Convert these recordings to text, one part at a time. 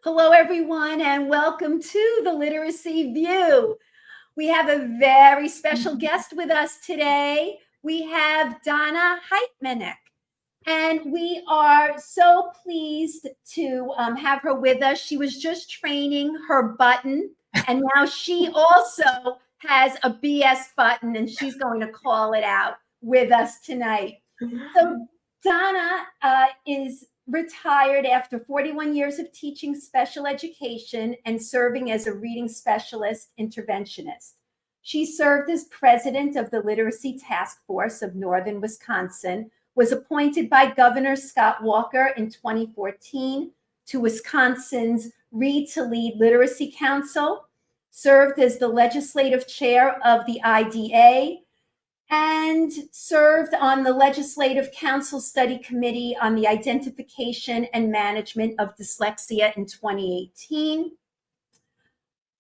Hello, everyone, and welcome to the Literacy View. We have a very special guest with us today. We have Donna Hejtmanek, and we are so pleased to have her with us. She was just training her button, and now she also has a BS button, and she's going to call it out with us tonight. So Donna is retired after 41 years of teaching special education and serving as a reading specialist interventionist. She served as president of the Literacy Task Force of Northern Wisconsin, was appointed by Governor Scott Walker in 2014 to Wisconsin's Read to Lead Literacy Council, served as the legislative chair of the IDA, and served on the Legislative Council Study Committee on the Identification and Management of Dyslexia in 2018.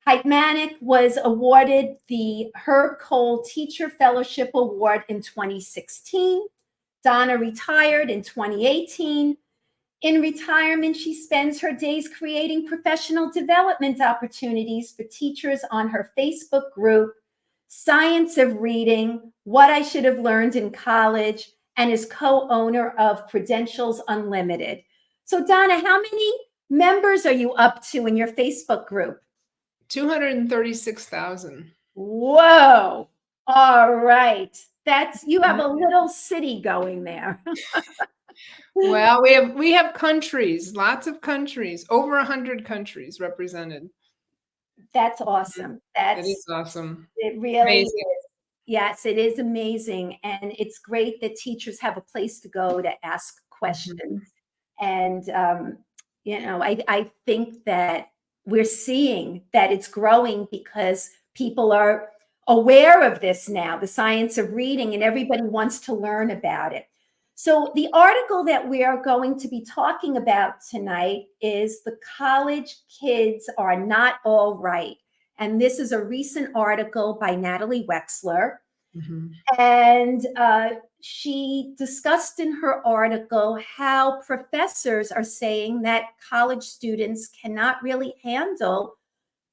Hejtmanek was awarded the Herb Cole Teacher Fellowship Award in 2016. Donna retired in 2018. In retirement, she spends her days creating professional development opportunities for teachers on her Facebook group, Science of Reading, What I Should Have Learned in College, and is co-owner of Credentials Unlimited. So Donna, how many members are you up to in your Facebook group? 236,000. Whoa. All right. You have a little city going there. Well, we have countries, lots of countries, over 100 countries represented. That's awesome. It is awesome. It really is. Yes, it is amazing. And it's great that teachers have a place to go to ask questions. And, I think that we're seeing that it's growing because people are aware of this now, the science of reading, and everybody wants to learn about it. So the article that we are going to be talking about tonight is The College Kids Are Not All Right. And this is a recent article by Natalie Wexler. And she discussed in her article how professors are saying that college students cannot really handle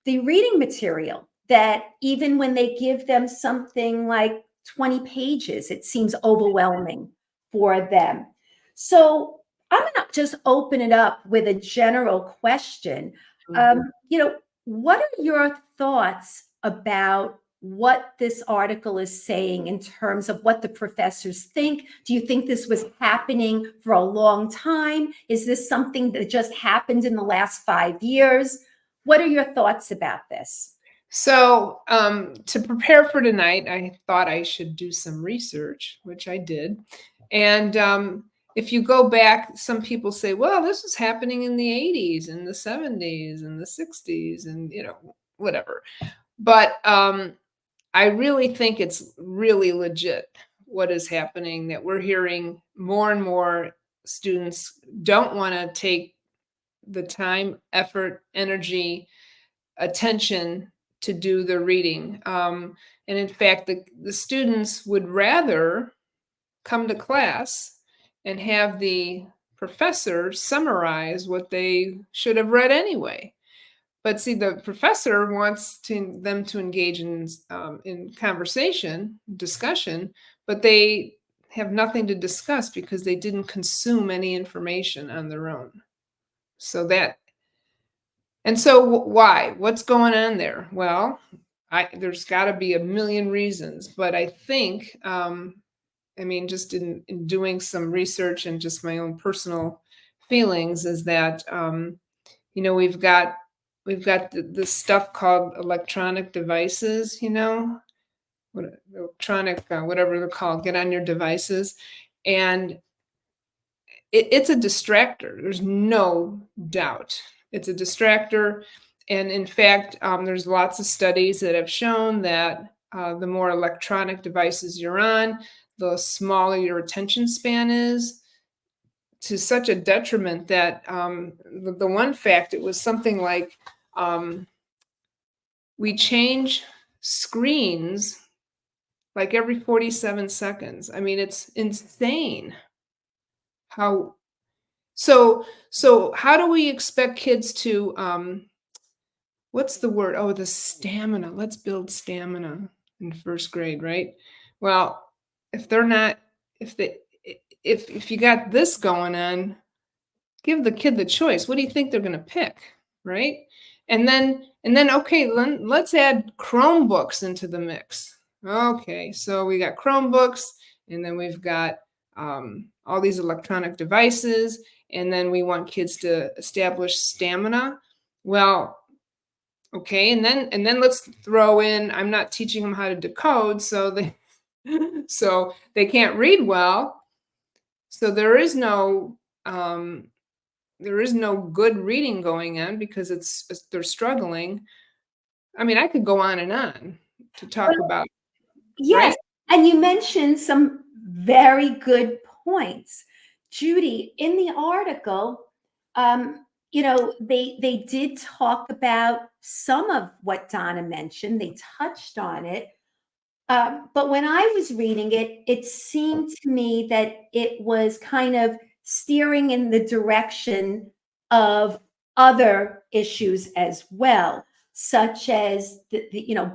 the reading material, that even when they give them something like 20 pages, it seems overwhelming for them. So I'm going to just open it up with a general question. What are your thoughts about what this article is saying in terms of what the professors think? Do you think this was happening for a long time? Is this something that just happened in the last 5 years? What are your thoughts about this? So to prepare for tonight, I thought I should do some research, which I did. And if you go back, some people say, well, this was happening in the 80s and the 70s and the 60s and, whatever. But I really think it's really legit what is happening, that we're hearing more and more students don't want to take the time, effort, energy, attention to do the reading. And in fact, the students would rather come to class and have the professor summarize what they should have read anyway. But see, the professor wants them to engage in conversation, discussion, but they have nothing to discuss because they didn't consume any information on their own. So why? What's going on there? Well, there's got to be a million reasons, but I think, just in doing some research and just my own personal feelings is that, we've got the stuff called electronic devices, whatever they're called, get on your devices. And it's a distractor. There's no doubt. It's a distractor. And in fact, there's lots of studies that have shown that the more electronic devices you're on, the smaller your attention span is, to such a detriment that the one fact, it was something like we change screens like every 47 seconds. I mean, it's insane how. So how do we expect kids to what's the word? Oh, the stamina. Let's build stamina in first grade, right? Well, if they're not, if they, if you got this going on, give the kid the choice. What do you think they're going to pick, right? And then, okay, let's add Chromebooks into the mix. Okay, so we got Chromebooks, and then we've got all these electronic devices, and then we want kids to establish stamina. Well, okay, and then let's throw in, I'm not teaching them how to decode, so they so they can't read well. So there is no good reading going on because they're struggling. I mean, I could go on and on to talk about, Yes, right? and you mentioned some very good points. Judy, in the article, they did talk about some of what Donna mentioned. They touched on it. But when I was reading it, it seemed to me that it was kind of steering in the direction of other issues as well, such as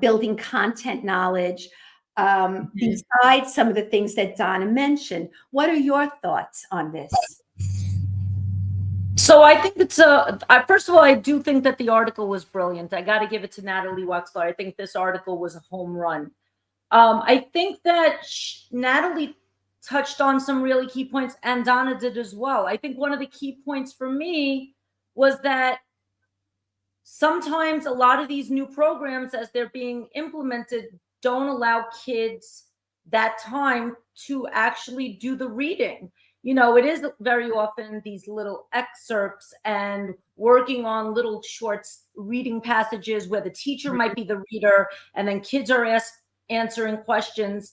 building content knowledge, besides some of the things that Donna mentioned. What are your thoughts on this? So I think first of all, I do think that the article was brilliant. I got to give it to Natalie Wexler. I think this article was a home run. I think that Natalie touched on some really key points, and Donna did as well. I think one of the key points for me was that sometimes a lot of these new programs, as they're being implemented, don't allow kids that time to actually do the reading. It is very often these little excerpts and working on little short reading passages where the teacher might be the reader, and then kids are answering questions.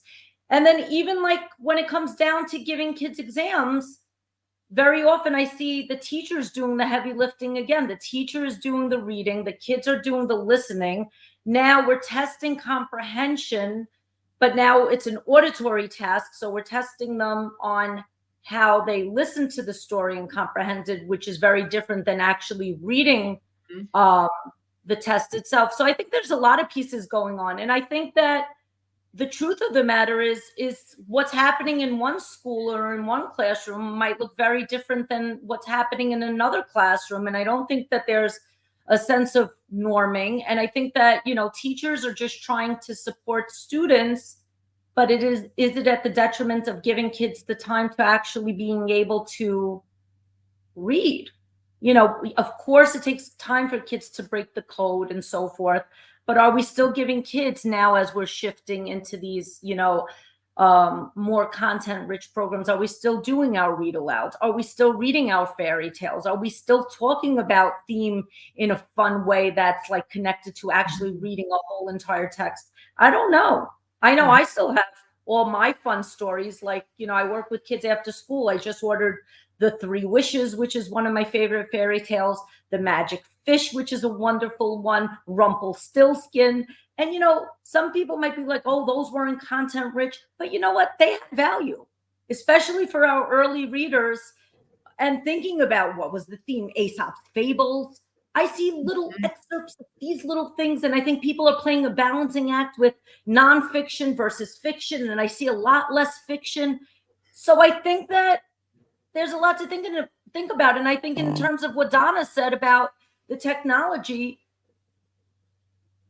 And then even like when it comes down to giving kids exams, very often I see the teachers doing the heavy lifting again. The teacher is doing the reading, the kids are doing the listening. Now we're testing comprehension, but now it's an auditory task. So we're testing them on how they listen to the story and comprehended, which is very different than actually reading the test itself. So I think there's a lot of pieces going on. And I think that the truth of the matter is what's happening in one school or in one classroom might look very different than what's happening in another classroom. And I don't think that there's a sense of norming. And I think that, teachers are just trying to support students, but is it at the detriment of giving kids the time to actually being able to read? Of course it takes time for kids to break the code and so forth, but are we still giving kids now, as we're shifting into these, more content rich programs, are we still doing our read alouds? Are we still reading our fairy tales? Are we still talking about theme in a fun way that's like connected to actually reading a whole entire text? I don't know. I know I still have all my fun stories. Like, I work with kids after school. I just ordered The Three Wishes, which is one of my favorite fairy tales, The Magic Fish, which is a wonderful one, Rumpelstiltskin. And, some people might be like, oh, those weren't content rich, but you know what? They have value, especially for our early readers. And thinking about what was the theme, Aesop's Fables. I see little excerpts of these little things, and I think people are playing a balancing act with nonfiction versus fiction, and I see a lot less fiction. So I think that there's a lot to think about. And I think in terms of what Donna said about the technology,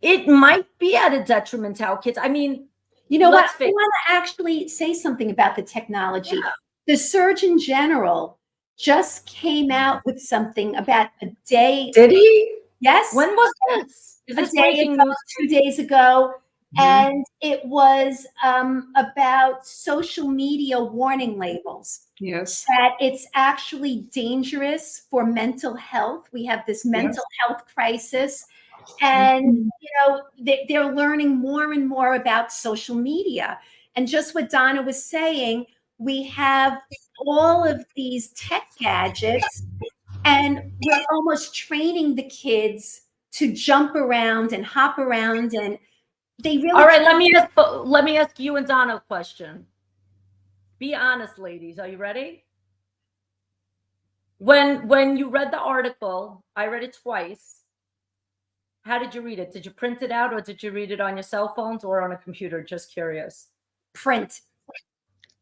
it might be at a detriment to our kids. I mean, I want to actually say something about the technology. Yeah. The Surgeon General just came out with something about a day. Did he? Yes. When was this? Is this breaking news? 2 days ago. And it was about social media warning labels. Yes. That it's actually dangerous for mental health. We have this mental health crisis. And, they're learning more and more about social media. And just what Donna was saying, we have all of these tech gadgets, and we're almost training the kids to jump around and hop around, and they really. All right, let me ask you and Donna a question. Be honest, ladies. Are you ready? When you read the article, I read it twice. How did you read it? Did you print it out or did you read it on your cell phones or on a computer? Just curious. Print.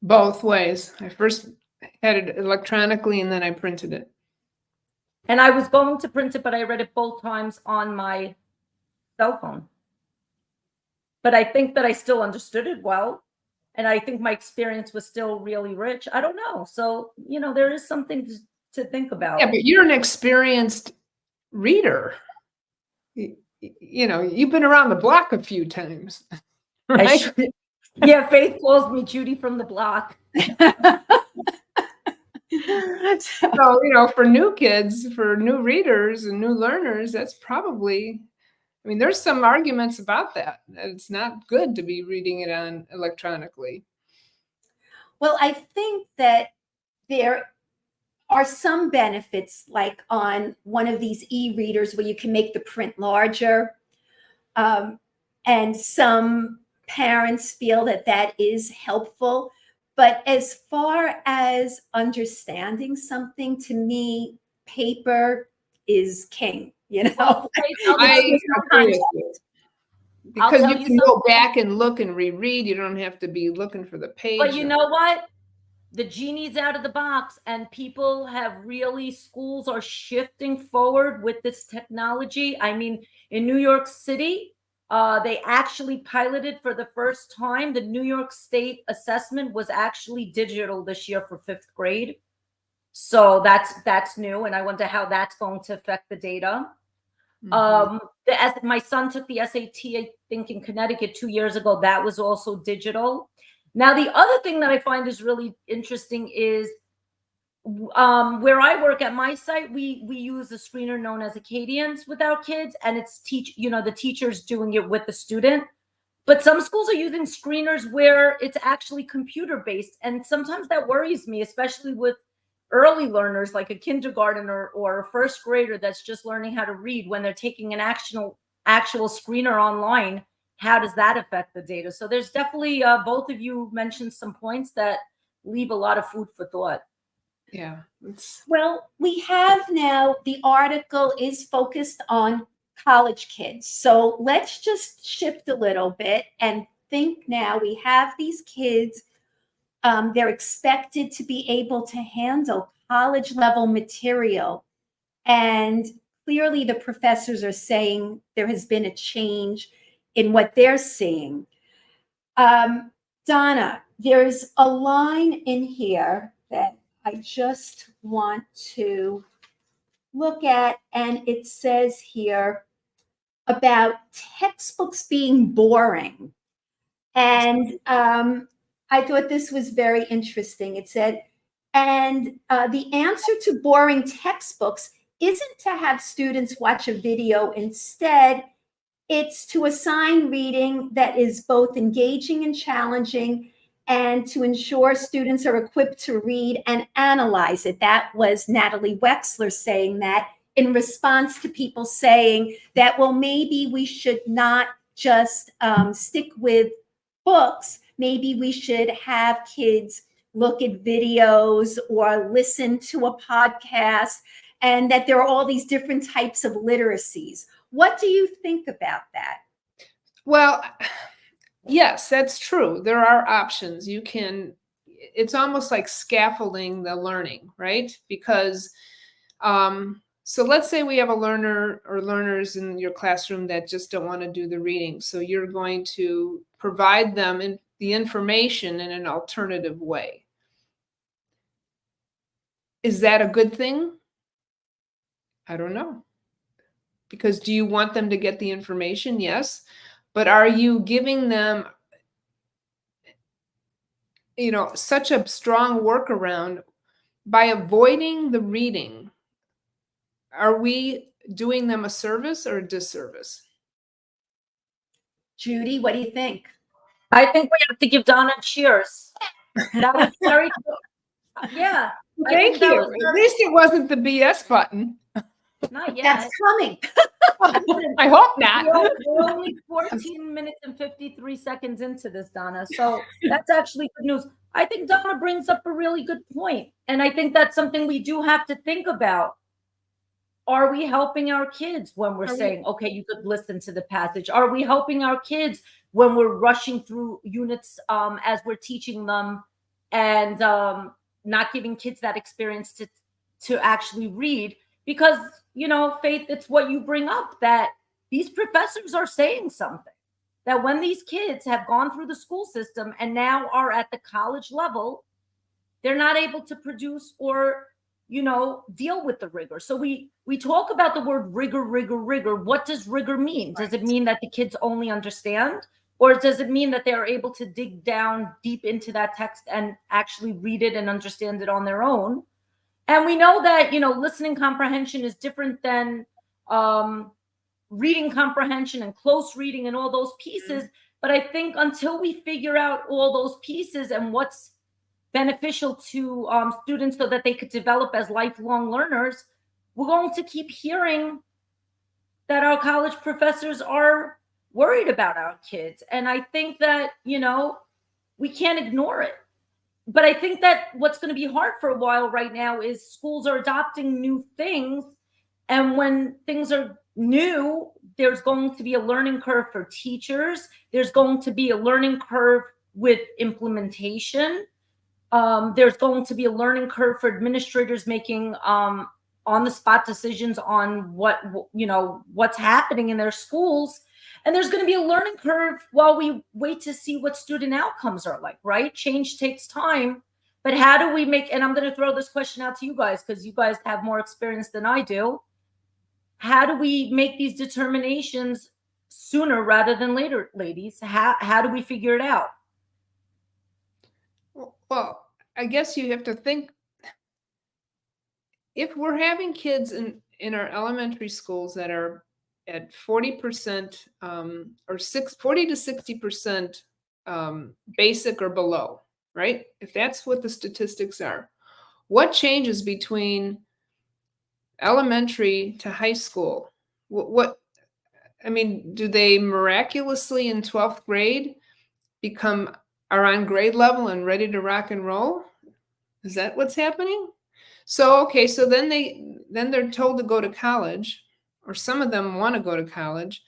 Both ways. I first had it electronically and then I printed it. And I was going to print it, but I read it both times on my cell phone. But I think that I still understood it well. And I think my experience was still really rich. I don't know. So, there is something to think about. Yeah, but you're an experienced reader. You've been around the block a few times, right? Yeah, Faith calls me Judy from the block. So, for new kids, for new readers and new learners, that's probably, there's some arguments about that it's not good to be reading it on electronically. Well, I think that there are some benefits, like on one of these e-readers where you can make the print larger. And some parents feel that that is helpful. But as far as understanding something, to me, paper is king, Well, I agree with you. Because you can go something. back and look and reread. You don't have to be looking for the page. But you know what? The genie's out of the box, and people schools are shifting forward with this technology. In New York City, they actually piloted for the first time. The New York State assessment was actually digital this year for 5th grade. So that's new. And I wonder how that's going to affect the data. As my son took the SAT, I think in Connecticut 2 years ago, that was also digital. Now, the other thing that I find is really interesting is where I work at my site, we use a screener known as Acadians with our kids, and it's the teacher's doing it with the student. But some schools are using screeners where it's actually computer based, and sometimes that worries me, especially with early learners like a kindergartner or a 1st grader that's just learning how to read. When they're taking an actual screener online, how does that affect the data? So there's definitely both of you mentioned some points that leave a lot of food for thought. Yeah. Well, we have now, the article is focused on college kids. So let's just shift a little bit and think now we have these kids. They're expected to be able to handle college level material. And clearly the professors are saying there has been a change in what they're seeing. Donna, there's a line in here that I just want to look at, and it says here about textbooks being boring. And I thought this was very interesting. It said, and the answer to boring textbooks isn't to have students watch a video. Instead, it's to assign reading that is both engaging and challenging, and to ensure students are equipped to read and analyze it. That was Natalie Wexler saying that in response to people saying that, well, maybe we should not just stick with books. Maybe we should have kids look at videos or listen to a podcast, and that there are all these different types of literacies. What do you think about that? Well, yes, that's true. There are options. It's almost like scaffolding the learning, right? Because, so let's say we have a learner or learners in your classroom that just don't want to do the reading. So you're going to provide them the information in an alternative way. Is that a good thing? I don't know. Because do you want them to get the information? Yes. But are you giving them, such a strong workaround by avoiding the reading? Are we doing them a service or a disservice? Judy, what do you think? I think we have to give Donna cheers. That was very good. Yeah. Thank you. At least it wasn't the BS button. Not yet. That's coming. I hope not. We're only 14 minutes and 53 seconds into this, Donna. So that's actually good news. I think Donna brings up a really good point. And I think that's something we do have to think about. Are we helping our kids when we're saying, okay, you could listen to the passage? Are we helping our kids when we're rushing through units as we're teaching them and not giving kids that experience to actually read? Because, you know, Faith, it's what you bring up, that these professors are saying something. That when these kids have gone through the school system and now are at the college level, they're not able to produce or, you know, deal with the rigor. So we talk about the word rigor. What does rigor mean? Does it mean that the kids only understand? Or does it mean that they're able to dig down deep into that text and actually read it and understand it on their own? And we know that, you know, listening comprehension is different than reading comprehension and close reading and all those pieces. But I think until we figure out all those pieces and what's beneficial to students so that they could develop as lifelong learners, we're going to keep hearing that our college professors are worried about our kids. And I think that, you know, we can't ignore it. But I think that what's going to be hard for a while right now is schools are adopting new things. And when things are new, there's going to be a learning curve for teachers. There's going to be a learning curve with implementation. There's going to be a learning curve for administrators making on-the-spot decisions on what, you know, what's happening in their schools. And there's going to be a learning curve while we wait to see what student outcomes are like, right? Change takes time. But how do we make, and I'm going to throw this question out to you guys because you guys have more experience than I do. How do we make these determinations sooner rather than later, ladies? How do we figure it out? Well, I guess you have to think, if we're having kids in our elementary schools that are at 40% or 40 to 60% basic or below, right? If that's what the statistics are, what changes between elementary to high school? What I mean, do they miraculously in 12th grade are on grade level and ready to rock and roll? Is that what's happening? So, okay, so then they're told to go to college, or some of them want to go to college.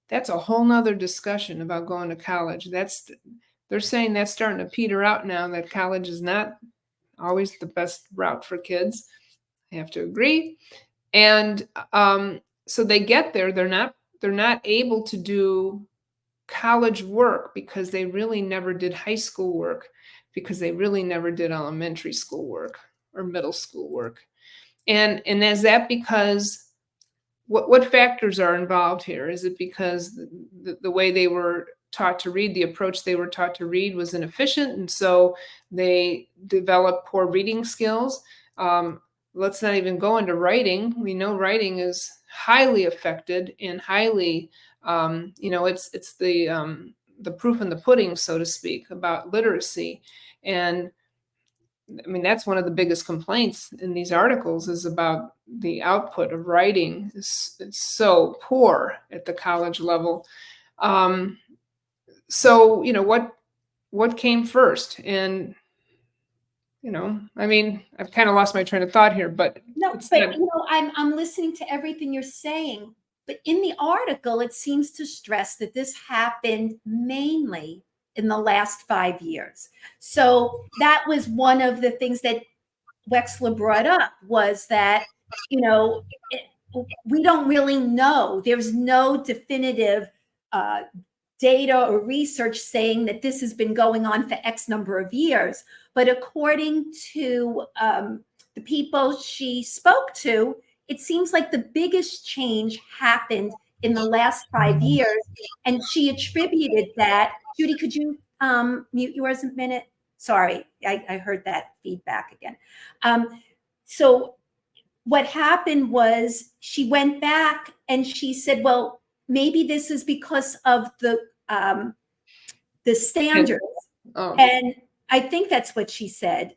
That's a whole nother discussion about going to college. They're saying that's starting to peter out now, that college is not always the best route for kids. I have to agree. And so they get there, they're not able to do college work because they really never did high school work, because they really never did elementary school work or middle school work. And is that because what factors are involved here? Is it because the way they were taught to read, the approach they were taught to read was inefficient, and so they developed poor reading skills? Let's not even go into writing. We know writing is highly affected and highly, it's the proof in the pudding, so to speak, about literacy. And I mean, that's one of the biggest complaints in these articles, is about the output of writing. It's so poor at the college level. So, you know, what came first? And, you know, I mean, I've kind of lost my train of thought here, but no, but you know, I'm listening to everything you're saying, but in the article, it seems to stress that this happened mainly in the last 5 years. So that was one of the things that Wexler brought up, was that, you know, we don't really know. There's no definitive data or research saying that this has been going on for X number of years. But according to the people she spoke to, it seems like the biggest change happened in the last 5 years. And she attributed that. Judy, could you mute yours a minute? Sorry, I heard that feedback again. So what happened was she went back and she said, well, maybe this is because of the standards. Oh. And I think that's what she said.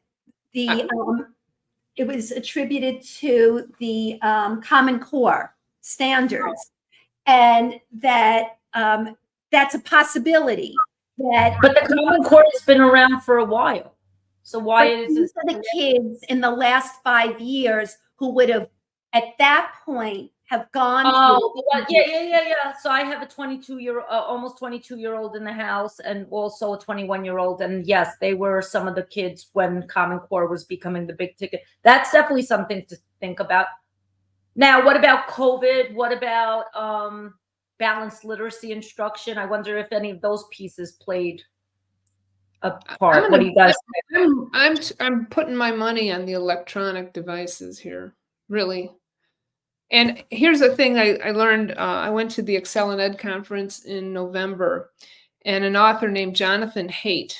It was attributed to the Common Core standards, and that that's a possibility. that But the Common Core has been around for a while. So why but is these this? are the kids in the last 5 years who would have, at that point, have gone through. Yeah. So I have a almost 22-year-old in the house, and also a 21-year-old. And yes, they were some of the kids when Common Core was becoming the big ticket. That's definitely something to think about. Now, what about COVID? What about balanced literacy instruction? I wonder if any of those pieces played a part. What do you guys think? I'm putting my money on the electronic devices here, really. And here's the thing I learned. I went to the Excel in Ed conference in November, and an author named Jonathan Haidt,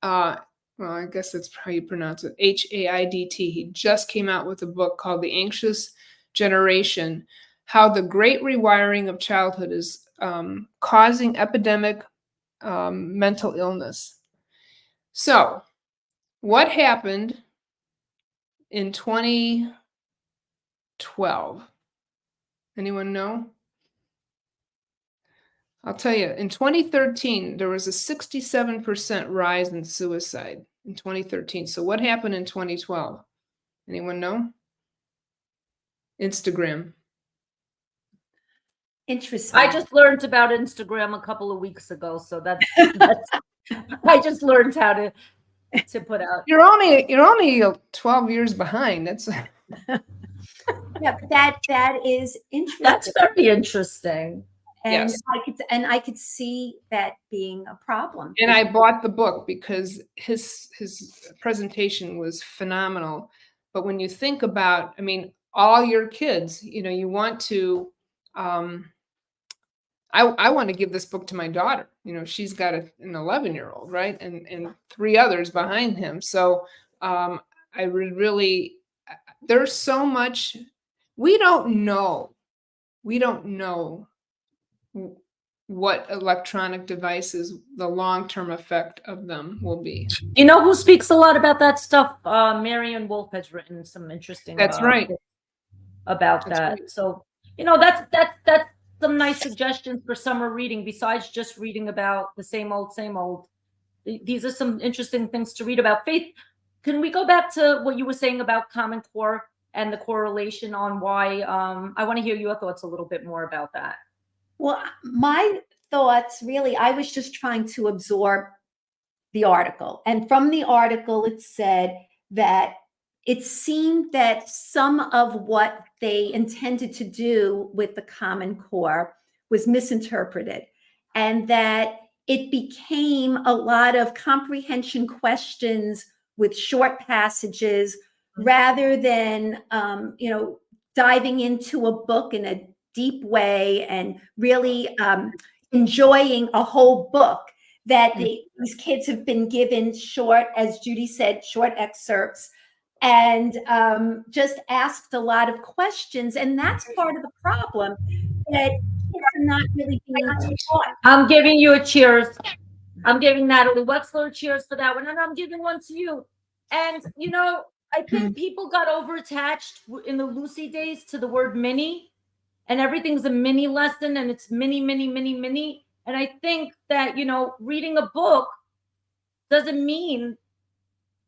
well, I guess that's how you pronounce it, Haidt. He just came out with a book called The Anxious Generation: How the Great Rewiring of Childhood is Causing Epidemic Mental Illness. So, what happened in 2012? Anyone know? I'll tell you, in 2013, there was a 67% rise in suicide in 2013. So what happened in 2012? Anyone know? Instagram. Interesting. I just learned about Instagram a couple of weeks ago, so that's I just learned how to put out. You're only 12 years behind. That's Yeah, that is interesting. That's very interesting. And yes. I could see that being a problem. And I bought the book because his presentation was phenomenal. But when you think about, I mean, all your kids, you want to, I want to give this book to my daughter. She's got an 11-year-old, right? And 3 others behind him. So I would really, there's so much, we don't know what electronic devices, the long-term effect of them will be. You know who speaks a lot about that stuff? Marion Wolf has written some interesting. That's right. About That's that. right. So that's some nice suggestions for summer reading. Besides just reading about the same old. These are some interesting things to read about. Faith, can we go back to what you were saying about Common Core and the correlation on why? I want to hear your thoughts a little bit more about that. Well, my thoughts really, I was just trying to absorb the article. And from the article, it said that it seemed that some of what they intended to do with the Common Core was misinterpreted, and that it became a lot of comprehension questions with short passages rather than, diving into a book in a deep way and really enjoying a whole book, that these kids have been given short, as Judy said, short excerpts, and just asked a lot of questions. And that's part of the problem, that kids are not really being taught. I'm giving you a cheers. I'm giving Natalie Wexler a cheers for that one, and I'm giving one to you. And I think people got overattached in the Lucy days to the word mini, and everything's a mini lesson, and it's mini. And I think that, reading a book doesn't mean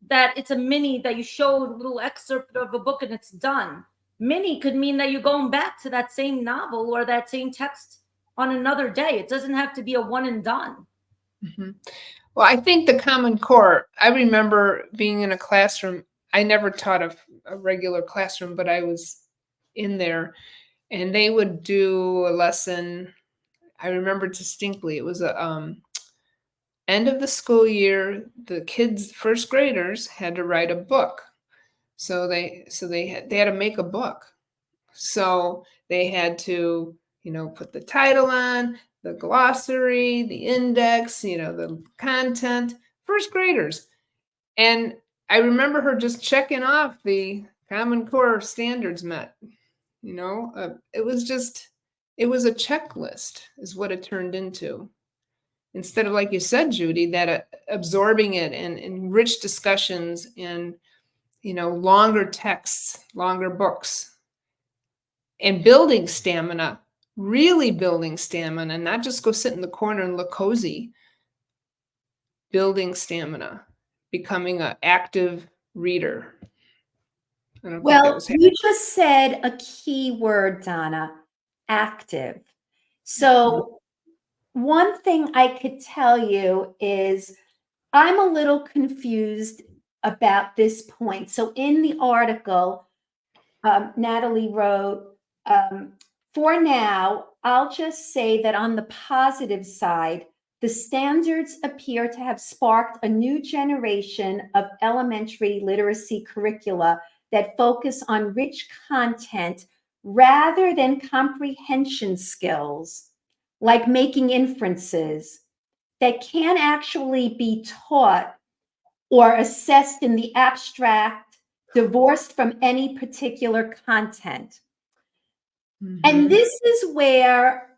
that it's a mini, that you show a little excerpt of a book and it's done. Mini could mean that you're going back to that same novel or that same text on another day. It doesn't have to be a one and done. Mm-hmm. Well, I think the Common Core, I remember being in a classroom. I never taught a regular classroom, but I was in there, and they would do a lesson. I remember distinctly. It was a end of the school year. The kids, first graders, had to write a book. So they had to make a book. So they had to, put the title on, the glossary, the index, the content. First graders. And I remember her just checking off the Common Core standards met. It was a checklist is what it turned into. Instead of, like you said, Judy, that absorbing it and rich discussions and, longer texts, longer books, and building stamina, really building stamina, and not just go sit in the corner and look cozy. building stamina, becoming an active reader. I don't think that Well, was you just said a key word, Donna, active. So one thing I could tell you is I'm a little confused about this point. So in the article, Natalie wrote, for now, I'll just say that on the positive side, the standards appear to have sparked a new generation of elementary literacy curricula that focus on rich content rather than comprehension skills, like making inferences, that can actually be taught or assessed in the abstract, divorced from any particular content. And this is where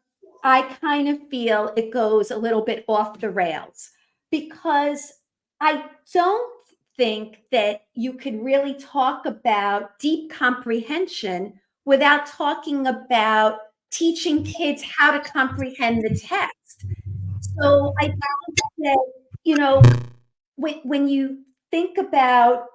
I kind of feel it goes a little bit off the rails, because I don't think that you can really talk about deep comprehension without talking about teaching kids how to comprehend the text. So I think that, you know, when you think about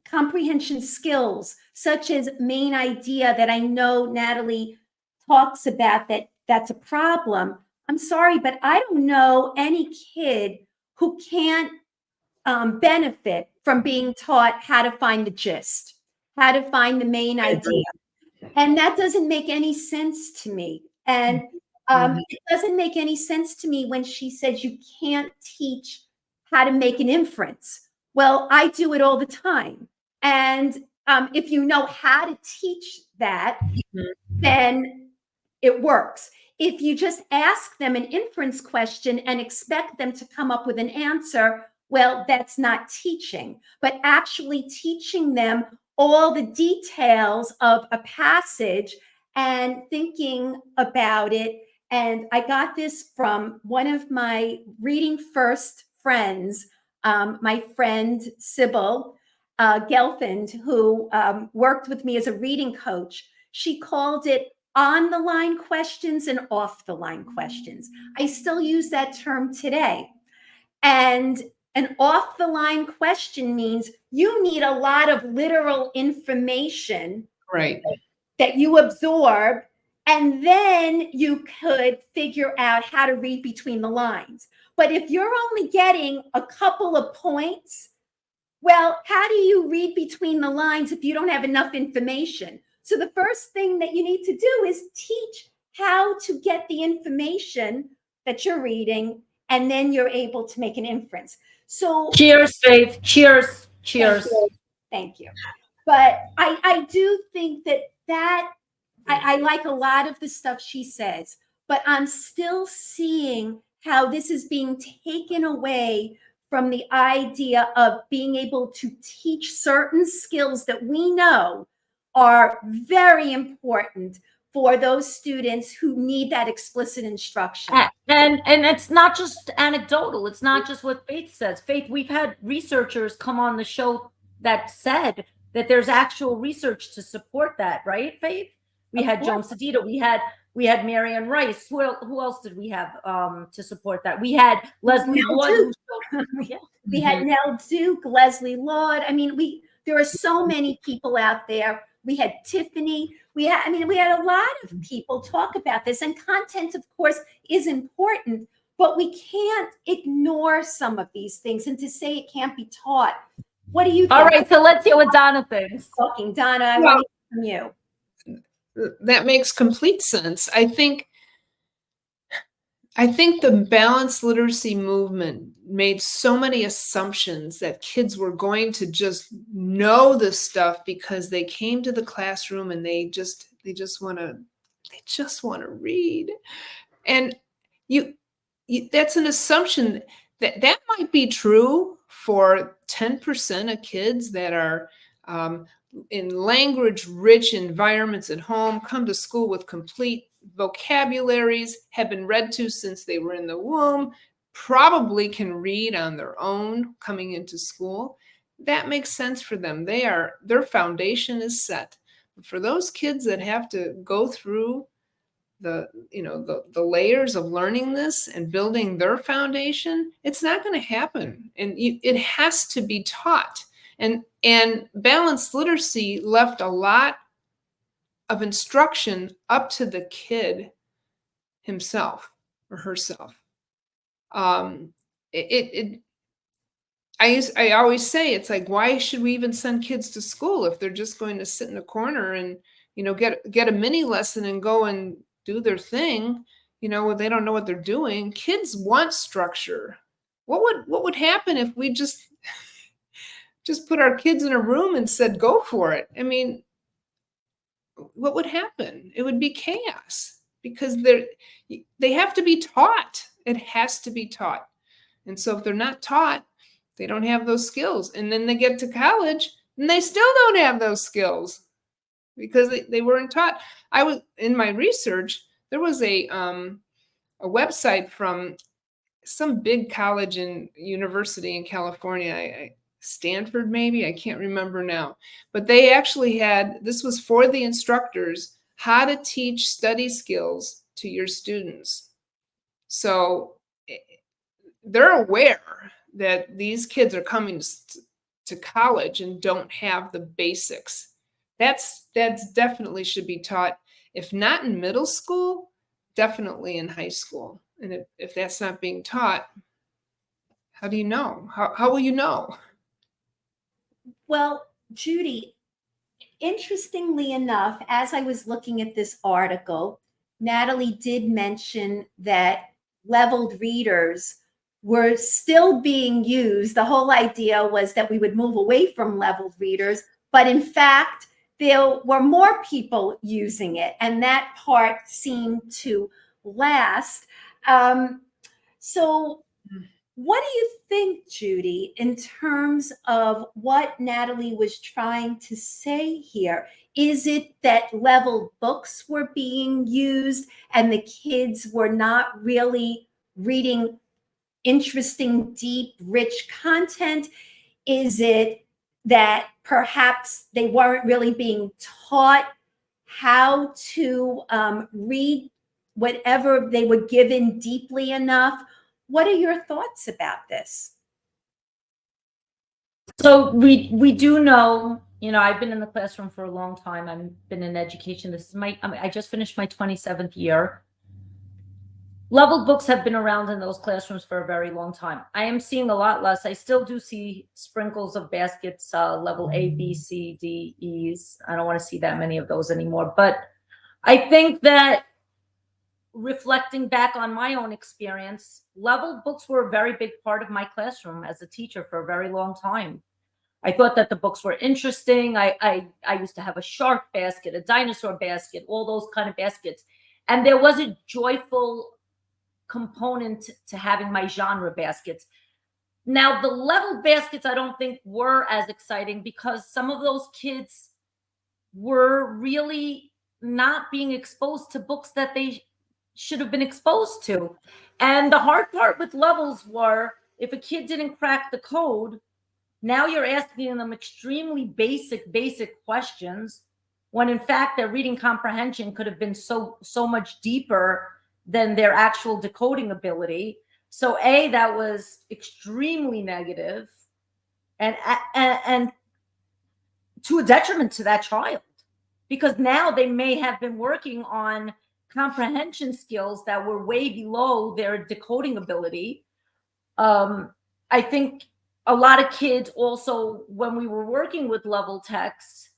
comprehension skills, such as main idea that I know Natalie talks about, that's a problem. I'm sorry, but I don't know any kid who can't benefit from being taught how to find the gist, how to find the main idea. And that doesn't make any sense to me. And it doesn't make any sense to me when she says you can't teach how to make an inference. Well, I do it all the time. And if you know how to teach that, then it works. If you just ask them an inference question and expect them to come up with an answer, well, that's not teaching, but actually teaching them all the details of a passage and thinking about it. And I got this from one of my reading first friends, my friend Sybil Gelfand, who worked with me as a reading coach. She called it on the line questions and off the line questions. I still use that term today. And an off the line question means you need a lot of literal information, right, that you absorb, and then you could figure out how to read between the lines. But if you're only getting a couple of points, well, how do you read between the lines if you don't have enough information? So the first thing that you need to do is teach how to get the information that you're reading, and then you're able to make an inference. So cheers, Faith. Cheers. Cheers. Thank you. But I do think that I like a lot of the stuff she says, but I'm still seeing how this is being taken away from the idea of being able to teach certain skills that we know are very important for those students who need that explicit instruction. And it's not just anecdotal. It's not just what Faith says. Faith, we've had researchers come on the show that said that there's actual research to support that, right, Faith? We had Joan Sedita. We had Marianne Rice. Who else did we have to support that? We had Leslie Lord. Yeah. We had Nell Duke, Leslie Lord. I mean, there are so many people out there. We had Tiffany. We had a lot of people talk about this. And content, of course, is important, but we can't ignore some of these things. And to say it can't be taught. What do you think? All right, so let's hear what Donna thinks. Talking, Donna, I want to hear from you. That makes complete sense. I think the balanced literacy movement made so many assumptions that kids were going to just know this stuff because they came to the classroom and they just want to read. And that's an assumption that might be true for 10% of kids that are in language-rich environments at home, come to school with complete vocabularies, have been read to since they were in the womb, probably can read on their own coming into school. That makes sense for them. Their foundation is set. But for those kids that have to go through the layers of learning this and building their foundation, it's not going to happen. And it has to be taught. And balanced literacy left a lot of instruction up to the kid himself or herself. I always say, it's like, why should we even send kids to school if they're just going to sit in a corner and, get a mini lesson and go and do their thing, when they don't know what they're doing? Kids want structure. What would happen if we just put our kids in a room and said, go for it? I mean, what would happen? It would be chaos, because they have to be taught. It has to be taught. And so if they're not taught, they don't have those skills. And then they get to college and they still don't have those skills because they weren't taught. I was in my research, there was a website from some big college and university in California, Stanford maybe, I can't remember now. But they actually this was for the instructors, how to teach study skills to your students. So they're aware that these kids are coming to college and don't have the basics. That's definitely should be taught, if not in middle school, definitely in high school. And if that's not being taught, how do you know? How will you know? Well, Judy, interestingly enough, as I was looking at this article, Natalie did mention that leveled readers were still being used. The whole idea was that we would move away from leveled readers, but in fact, there were more people using it, and that part seemed to last. So what do you think, Judy, in terms of what Natalie was trying to say here? Is it that leveled books were being used and the kids were not really reading interesting, deep, rich content? Is it that perhaps they weren't really being taught how to read whatever they were given deeply enough? What are your thoughts about this? So we do know, I've been in the classroom for a long time. I've been in education. This is I just finished my 27th year. Leveled books have been around in those classrooms for a very long time. I am seeing a lot less. I still do see sprinkles of baskets, level A, B, C, D, E's. I don't want to see that many of those anymore. But I think that, reflecting back on my own experience, leveled books were a very big part of my classroom as a teacher for a very long time. I thought that the books were interesting. I used to have a shark basket, a dinosaur basket, all those kind of baskets. And there was a joyful component to having my genre baskets. Now, the leveled baskets, I don't think were as exciting because some of those kids were really not being exposed to books that they should have been exposed to. And the hard part with levels were, if a kid didn't crack the code, now you're asking them extremely basic questions, when in fact their reading comprehension could have been so much deeper than their actual decoding ability. So that was extremely negative and to a detriment to that child, because now they may have been working on comprehension skills that were way below their decoding ability. I think a lot of kids also, when we were working with level texts,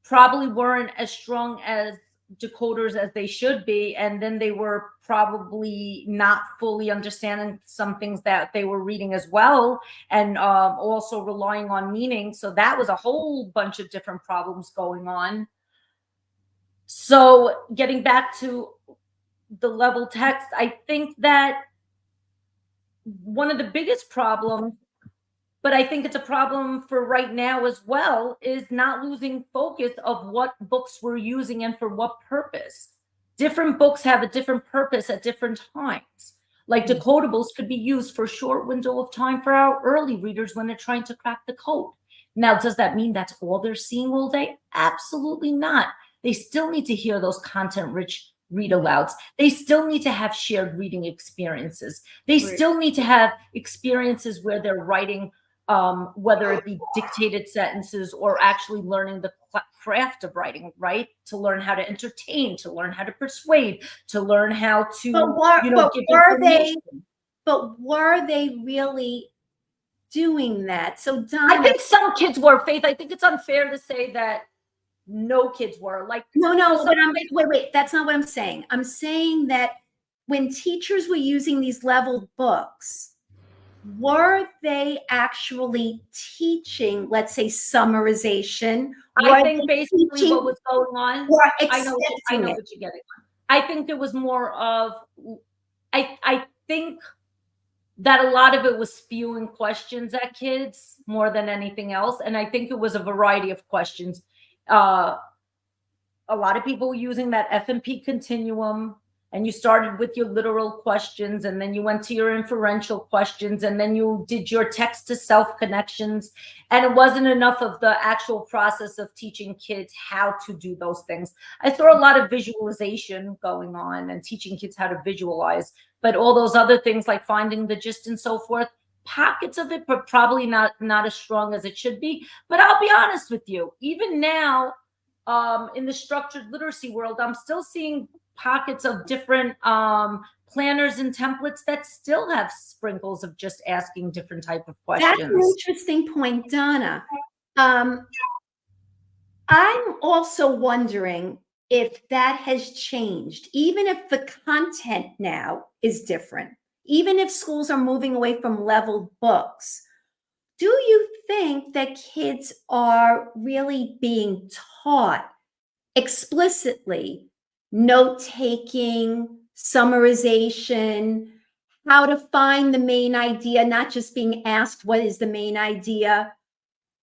probably weren't as strong as decoders as they should be, and then they were probably not fully understanding some things that they were reading as well, and also relying on meaning. So that was a whole bunch of different problems going on. So getting back to the level text, I think that one of the biggest problems, but I think it's a problem for right now as well, is not losing focus of what books we're using and for what purpose. Different books have a different purpose at different times. Like decodables could be used for a short window of time for our early readers when they're trying to crack the code. Now, does that mean that's all they're seeing all day? Absolutely not. They still need to hear those content-rich read alouds. They still need to have shared reading experiences. They Right. still need to have experiences where they're writing, whether it be dictated sentences or actually learning the craft of writing, right? To learn how to entertain, to learn how to persuade, to learn how to, give information. But were they really doing that? So I Donna, think some kids were, Faith. I think it's unfair to say that no kids were. Like, no, some but kids- wait, that's not what I'm saying. I'm saying that when teachers were using these leveled books, were they actually teaching, let's say, summarization? I Were think they basically teaching what was going on, or I know accepting it? what you're getting on. I think it was more of, I think that a lot of it was spewing questions at kids more than anything else. And I think it was a variety of questions. A lot of people were using that F&P continuum, and you started with your literal questions, and then you went to your inferential questions, and then you did your text to self connections. And it wasn't enough of the actual process of teaching kids how to do those things. I saw a lot of visualization going on and teaching kids how to visualize, but all those other things like finding the gist and so forth, pockets of it, but probably not as strong as it should be. But I'll be honest with you, even now, in the structured literacy world, I'm still seeing pockets of different planners and templates that still have sprinkles of just asking different type of questions. That's an interesting point, Donna. I'm also wondering if that has changed, even if the content now is different, even if schools are moving away from leveled books. Do you think that kids are really being taught explicitly note-taking, summarization, how to find the main idea, not just being asked what is the main idea?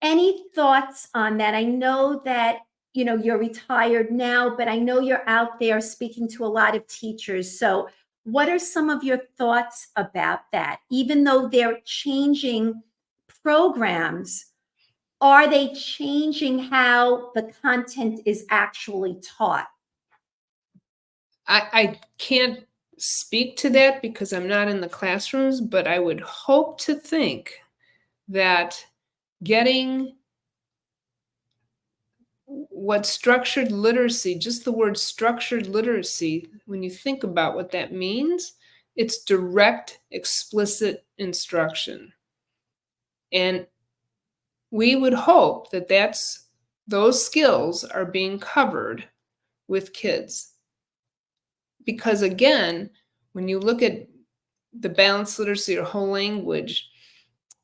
Any thoughts on that? I know that you're retired now, but I know you're out there speaking to a lot of teachers. So what are some of your thoughts about that? Even though they're changing programs, are they changing how the content is actually taught? I can't speak to that because I'm not in the classrooms, but I would hope to think that getting what structured literacy, just the word structured literacy, when you think about what that means, it's direct, explicit instruction. And we would hope that those skills are being covered with kids. Because again, when you look at the balanced literacy or whole language,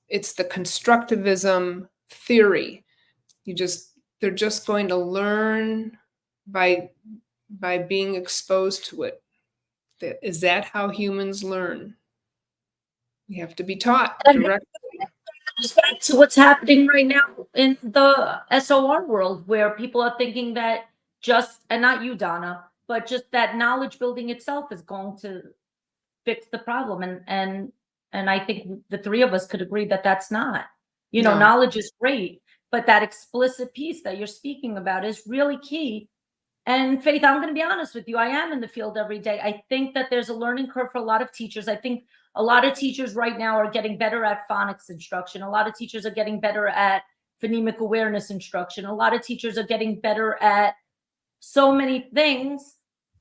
it's the constructivism theory. They're just going to learn by being exposed to it. Is that how humans learn? You have to be taught directly. Back to what's happening right now in the SOR world, where people are thinking that and not you, Donna, but just that knowledge building itself is going to fix the problem. And I think the three of us could agree that that's not. No. Knowledge is great, but that explicit piece that you're speaking about is really key. And Faith, I'm going to be honest with you. I am in the field every day. I think that there's a learning curve for a lot of teachers. I think a lot of teachers right now are getting better at phonics instruction. A lot of teachers are getting better at phonemic awareness instruction. A lot of teachers are getting better at so many things.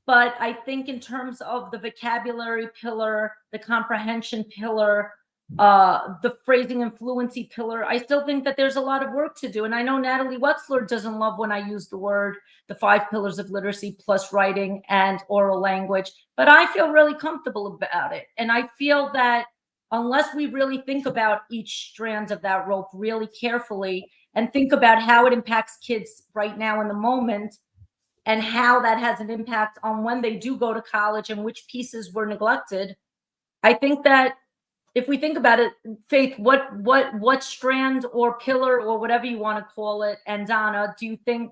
But I think in terms of the vocabulary pillar, the comprehension pillar, the phrasing and fluency pillar, I still think that there's a lot of work to do. And I know Natalie Wexler doesn't love when I use the 5 pillars of literacy plus writing and oral language, but I feel really comfortable about it. And I feel that unless we really think about each strand of that rope really carefully and think about how it impacts kids right now in the moment and how that has an impact on when they do go to college and which pieces were neglected, I think that if we think about it, Faith, what strand or pillar or whatever you want to call it, and Donna, do you think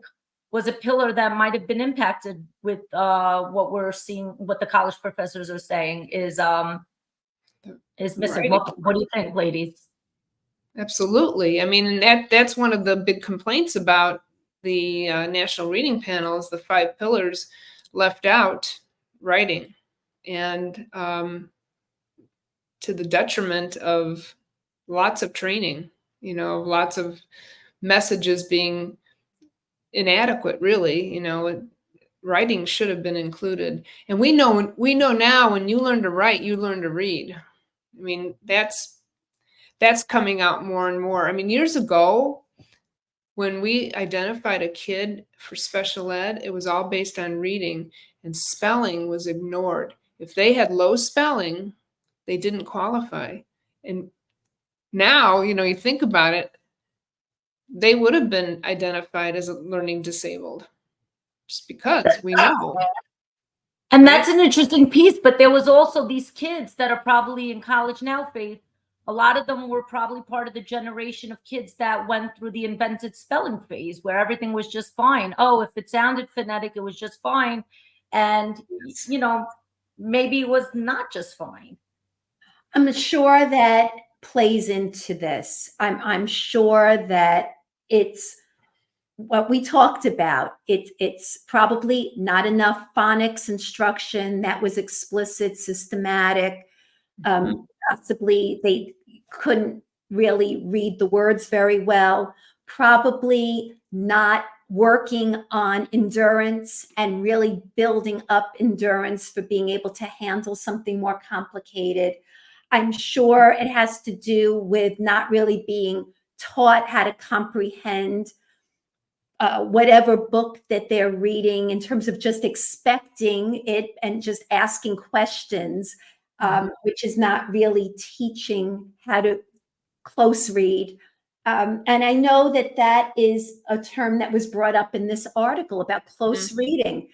was a pillar that might have been impacted with what we're seeing, what the college professors are saying is missing? Right. What do you think, ladies? Absolutely. I mean, and that's one of the big complaints about the National Reading Panel is the 5 pillars left out writing, and to the detriment of lots of training, lots of messages being inadequate, really. Writing should have been included. And we know now, when you learn to write, you learn to read. I mean, that's coming out more and more. I mean, years ago, when we identified a kid for special ed, it was all based on reading, and spelling was ignored. If they had low spelling, they didn't qualify. And now, you think about it, they would have been identified as learning disabled, just because we know. And that's an interesting piece. But there was also these kids that are probably in college now, Faith. A lot of them were probably part of the generation of kids that went through the invented spelling phase, where everything was just fine. Oh, if it sounded phonetic, it was just fine. And, maybe it was not just fine. I'm sure that plays into this. I'm sure that it's what we talked about. It's probably not enough phonics instruction that was explicit, systematic. Possibly they couldn't really read the words very well. Probably not working on endurance and really building up endurance for being able to handle something more complicated. I'm sure it has to do with not really being taught how to comprehend whatever book that they're reading, in terms of just expecting it and just asking questions, which is not really teaching how to close read. And I know that is a term that was brought up in this article about close reading.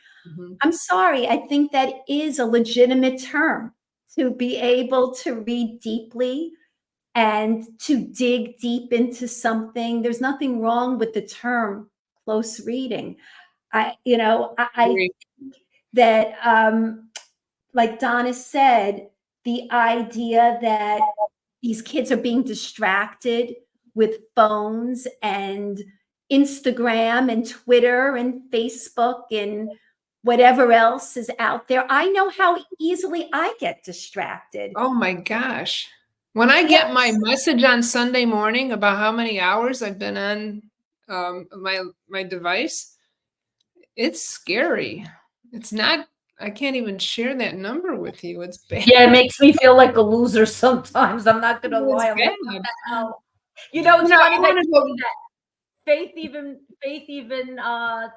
I'm sorry, I think that is a legitimate term, to be able to read deeply and to dig deep into something. There's nothing wrong with the term close reading. I think that, like Donna said, the idea that these kids are being distracted with phones and Instagram and Twitter and Facebook and whatever else is out there. I know how easily I get distracted. Oh my gosh. When I get my message on Sunday morning about how many hours I've been on my device, it's scary. It's not, I can't even share that number with you. It's bad. Yeah, it makes me feel like a loser sometimes. I'm not gonna lie. I'm like, what the hell? It's funny that you say that. Faith even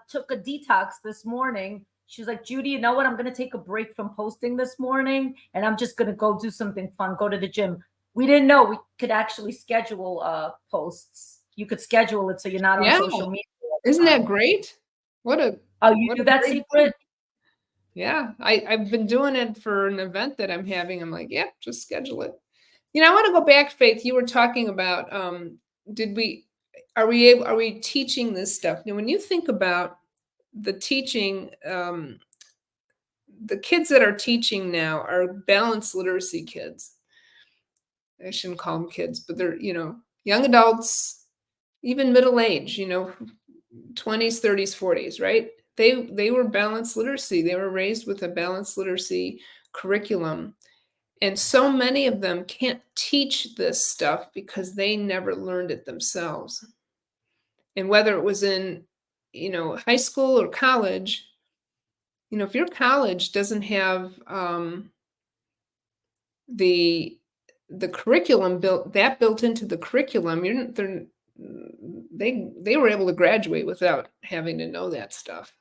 took a detox this morning. She was like, Judy, you know what? I'm gonna take a break from posting this morning, and I'm just gonna go do something fun, go to the gym. We didn't know we could actually schedule posts. You could schedule it so you're not on social media. Isn't that great? You do that secret? Yeah, I've been doing it for an event that I'm having. I'm like, yeah, just schedule it. I want to go back, Faith. You were talking about, are we teaching this stuff? Now, when you think about the teaching, the kids that are teaching now are balanced literacy kids. I shouldn't call them kids, but they're, young adults, even middle age, 20s, 30s, 40s, right? They were balanced literacy. They were raised with a balanced literacy curriculum. And so many of them can't teach this stuff because they never learned it themselves. And whether it was in, high school or college, if your college doesn't have the curriculum built into the curriculum, they were able to graduate without having to know that stuff.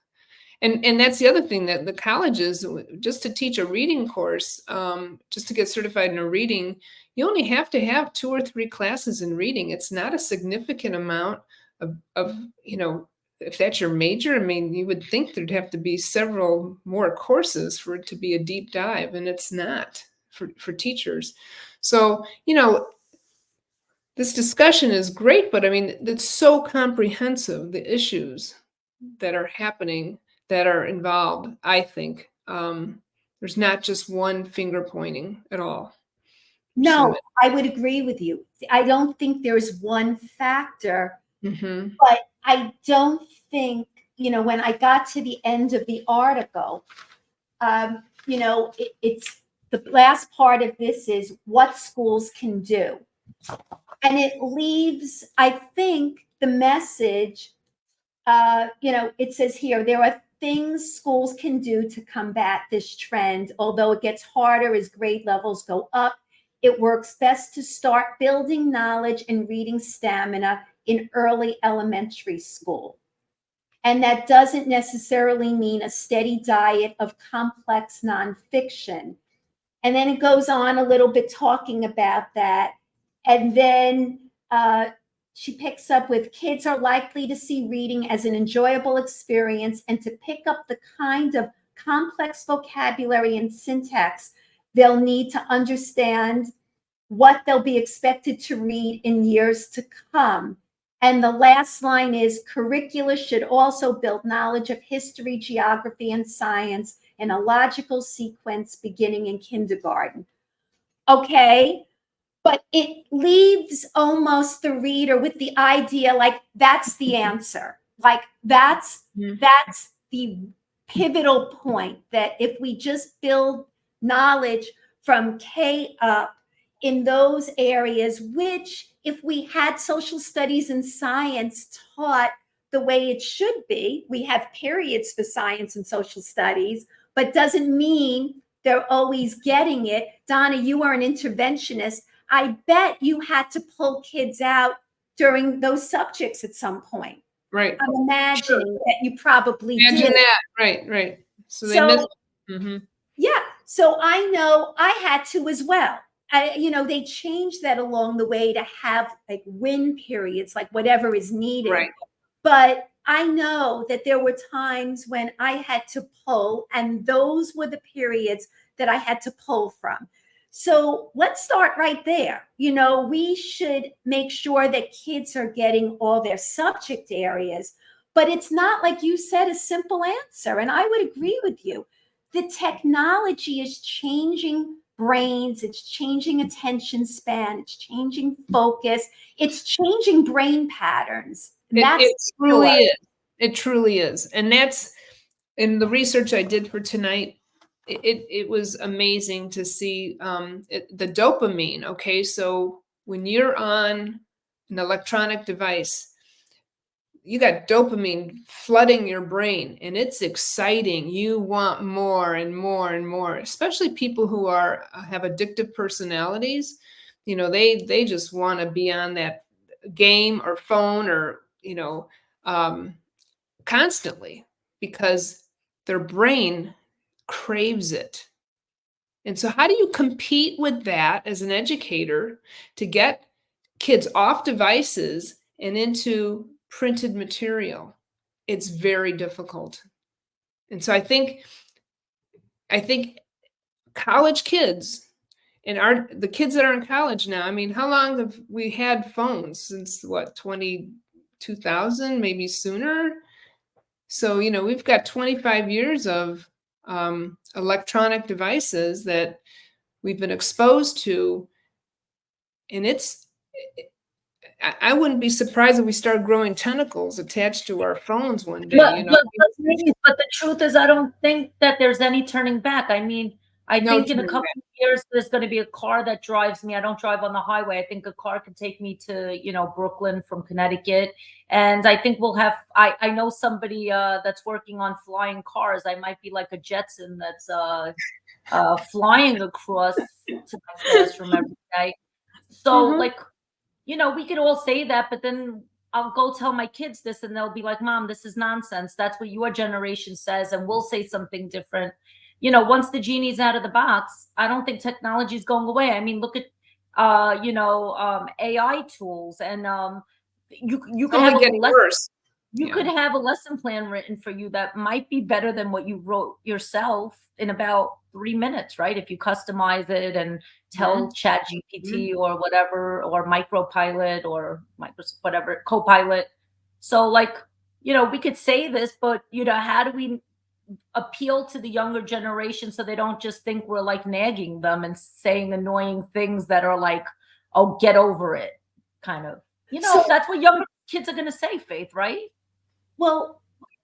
And that's the other thing, that the colleges, just to teach a reading course, just to get certified in a reading, you only have to have 2 or 3 classes in reading. It's not a significant amount of if that's your major. I mean, you would think there'd have to be several more courses for it to be a deep dive, and it's not for teachers. So, this discussion is great, but I mean, it's so comprehensive, the issues that are happening, that are involved. I think there's not just one finger pointing at all. No, I would agree with you. I don't think there's one factor, but I don't think, when I got to the end of the article, you know, it's the last part of this is what schools can do. And it leaves, I think, the message, you know, it says here, there are things schools can do to combat this trend. Although it gets harder as grade levels go up, it works best to start building knowledge and reading stamina in early elementary school. And that doesn't necessarily mean a steady diet of complex nonfiction. And then it goes on a little bit talking about that. And then she picks up with kids are likely to see reading as an enjoyable experience and to pick up the kind of complex vocabulary and syntax they'll need to understand what they'll be expected to read in years to come. And the last line is curricula should also build knowledge of history, geography, and science in a logical sequence beginning in kindergarten. Okay, but it leaves almost the reader with the idea like that's the answer. Like that's the pivotal point, that if we just build knowledge from K up in those areas, which if we had social studies and science taught the way it should be, we have periods for science and social studies, but doesn't mean they're always getting it. Donna, you are an interventionist. I bet you had to pull kids out during those subjects at some point. Right. I'm imagining that you probably Imagine did. that. Right. So they missed. Yeah. So I know I had to as well. You know, they changed that along the way to have like win periods, like whatever is needed. Right. But I know that there were times when I had to pull, and those were the periods that I had to pull from. So let's start right there. You know, we should make sure that kids are getting all their subject areas, but it's not, like you said, a simple answer. And I would agree with you. The technology is changing brains, it's changing attention span, it's changing focus, it's changing brain patterns. It truly is. It truly is. And that's in the research I did for tonight. It was amazing to see the dopamine. Okay, so when you're on an electronic device, you got dopamine flooding your brain, and it's exciting. You want more and more and more, especially people who have addictive personalities. You know, they just want to be on that game or phone or, you know, constantly, because their brain craves it. And so how do you compete with that as an educator to get kids off devices and into printed material? It's very difficult. And so I think college kids and the kids that are in college now, I mean, how long have we had phones? Since what, 2000, maybe sooner? So, you know, we've got 25 years of electronic devices that we've been exposed to. And I wouldn't be surprised if we start growing tentacles attached to our phones one day. But, you know? but the truth is, I don't think that there's any turning back. I mean, I think in a couple of years, there's going to be a car that drives me. I don't drive on the highway. I think a car can take me to, you know, Brooklyn from Connecticut. And I think we'll have, I know somebody that's working on flying cars. I might be like a Jetson that's flying across to my classroom every day. So like, you know, we could all say that, but then I'll go tell my kids this and they'll be like, Mom, this is nonsense. That's what your generation says. And we'll say something different. You know, once the genie's out of the box, I don't think technology is going away. I mean, look at, you know, AI tools, and you could have could have a lesson plan written for you that might be better than what you wrote yourself in about 3 minutes, right? If you customize it and tell ChatGPT or whatever, or Micropilot or Microsoft, whatever, Copilot. So like, you know, we could say this, but, you know, how do we appeal to the younger generation so they don't just think we're like nagging them and saying annoying things that are like, oh, get over it, kind of, you know? So that's what younger kids are going to say, Faith, right? Well,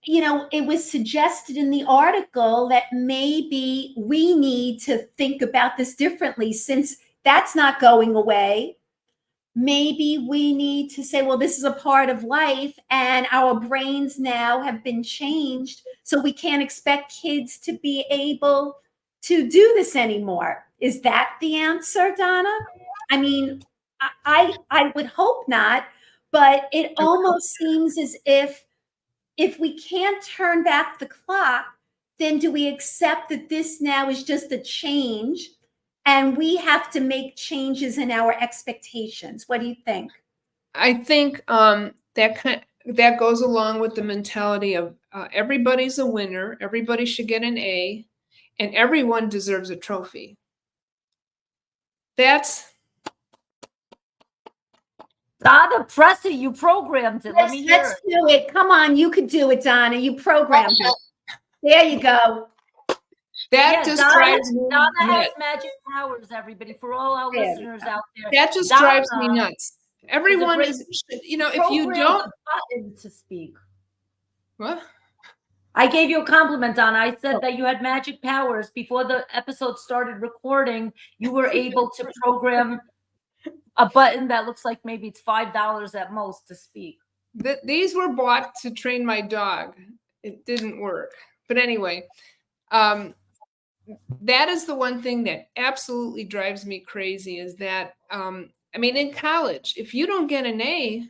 it was suggested in the article that maybe we need to think about this differently since that's not going away. Maybe we need to say, well, this is a part of life and our brains now have been changed. So we can't expect kids to be able to do this anymore. Is that the answer, Donna? I mean, I would hope not, but it almost seems as if we can't turn back the clock, then do we accept that this now is just a change and we have to make changes in our expectations? What do you think? I think that goes along with the mentality of everybody's a winner, everybody should get an A, and everyone deserves a trophy. That's Donna, press it. You programmed it. Let me hear Let's it. do it. Come on, you could do it, Donna. You programmed it. There you go. that just drives me Donna has nuts. magic powers, everybody, for all our There we listeners out there. That just Donna drives me nuts. Everyone great is, if you Program don't, a button to speak. what? I gave you a compliment, Donna. I said that you had magic powers. Before the episode started recording, you were able to program a button that looks like maybe it's $5 at most to speak. These were bought to train my dog. It didn't work. But anyway, that is the one thing that absolutely drives me crazy is that, in college, if you don't get an A,